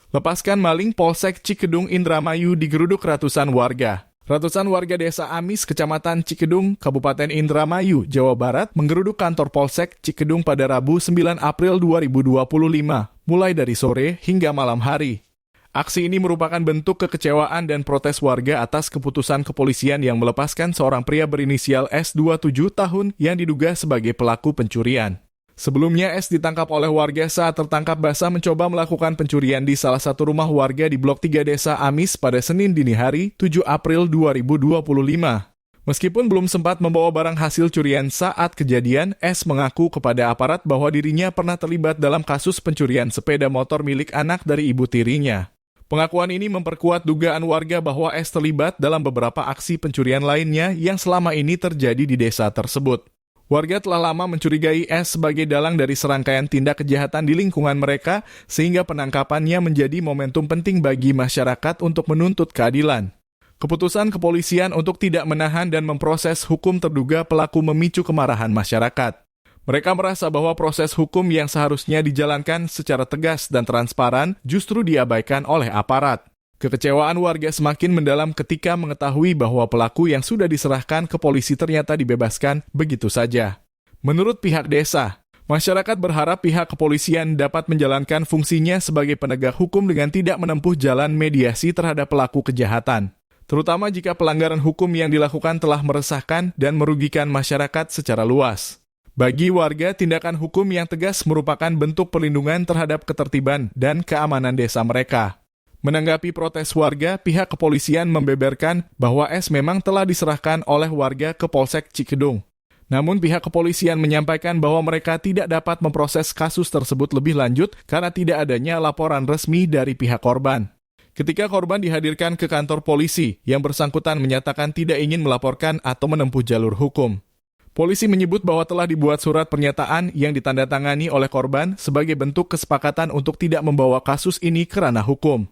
Lepaskan maling, Polsek Cikedung Indramayu digeruduk ratusan warga. Ratusan warga desa Amis, Kecamatan Cikedung, Kabupaten Indramayu, Jawa Barat, menggeruduk kantor Polsek Cikedung pada Rabu 9 April 2025, mulai dari sore hingga malam hari. Aksi ini merupakan bentuk kekecewaan dan protes warga atas keputusan kepolisian yang melepaskan seorang pria berinisial S 27 tahun yang diduga sebagai pelaku pencurian. Sebelumnya, S ditangkap oleh warga saat tertangkap basah mencoba melakukan pencurian di salah satu rumah warga di Blok 3 Desa Amis pada Senin dini hari, 7 April 2025. Meskipun belum sempat membawa barang hasil curian saat kejadian, S mengaku kepada aparat bahwa dirinya pernah terlibat dalam kasus pencurian sepeda motor milik anak dari ibu tirinya. Pengakuan ini memperkuat dugaan warga bahwa S terlibat dalam beberapa aksi pencurian lainnya yang selama ini terjadi di desa tersebut. Warga telah lama mencurigai S sebagai dalang dari serangkaian tindak kejahatan di lingkungan mereka, sehingga penangkapannya menjadi momentum penting bagi masyarakat untuk menuntut keadilan. Keputusan kepolisian untuk tidak menahan dan memproses hukum terduga pelaku memicu kemarahan masyarakat. Mereka merasa bahwa proses hukum yang seharusnya dijalankan secara tegas dan transparan justru diabaikan oleh aparat. Kekecewaan warga semakin mendalam ketika mengetahui bahwa pelaku yang sudah diserahkan ke polisi ternyata dibebaskan begitu saja. Menurut pihak desa, masyarakat berharap pihak kepolisian dapat menjalankan fungsinya sebagai penegak hukum dengan tidak menempuh jalan mediasi terhadap pelaku kejahatan, terutama jika pelanggaran hukum yang dilakukan telah meresahkan dan merugikan masyarakat secara luas. Bagi warga, tindakan hukum yang tegas merupakan bentuk perlindungan terhadap ketertiban dan keamanan desa mereka. Menanggapi protes warga, pihak kepolisian membeberkan bahwa S memang telah diserahkan oleh warga ke Polsek Cikedung. Namun pihak kepolisian menyampaikan bahwa mereka tidak dapat memproses kasus tersebut lebih lanjut karena tidak adanya laporan resmi dari pihak korban. Ketika korban dihadirkan ke kantor polisi, yang bersangkutan menyatakan tidak ingin melaporkan atau menempuh jalur hukum. Polisi menyebut bahwa telah dibuat surat pernyataan yang ditandatangani oleh korban sebagai bentuk kesepakatan untuk tidak membawa kasus ini ke ranah hukum.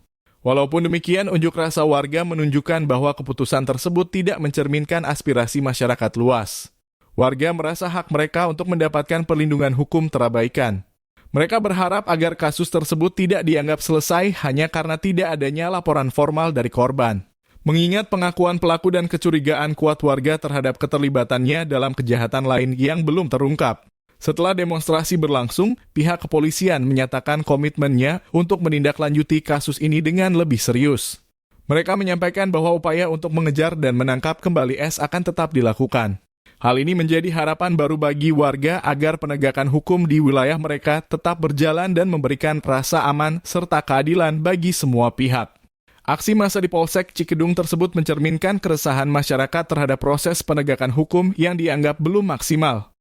Walaupun demikian, unjuk rasa warga menunjukkan bahwa keputusan tersebut tidak mencerminkan aspirasi masyarakat luas. Warga merasa hak mereka untuk mendapatkan perlindungan hukum terabaikan. Mereka berharap agar kasus tersebut tidak dianggap selesai hanya karena tidak adanya laporan formal dari korban. Mengingat pengakuan pelaku dan kecurigaan kuat warga terhadap keterlibatannya dalam kejahatan lain yang belum terungkap. Setelah demonstrasi berlangsung, pihak kepolisian menyatakan komitmennya untuk menindaklanjuti kasus ini dengan lebih serius. Mereka menyampaikan bahwa upaya untuk mengejar dan menangkap kembali S akan tetap dilakukan. Hal ini menjadi harapan baru bagi warga agar penegakan hukum di wilayah mereka tetap berjalan dan memberikan rasa aman serta keadilan bagi semua pihak. Aksi massa di Polsek Cikedung tersebut mencerminkan keresahan masyarakat terhadap proses penegakan hukum yang dianggap belum maksimal.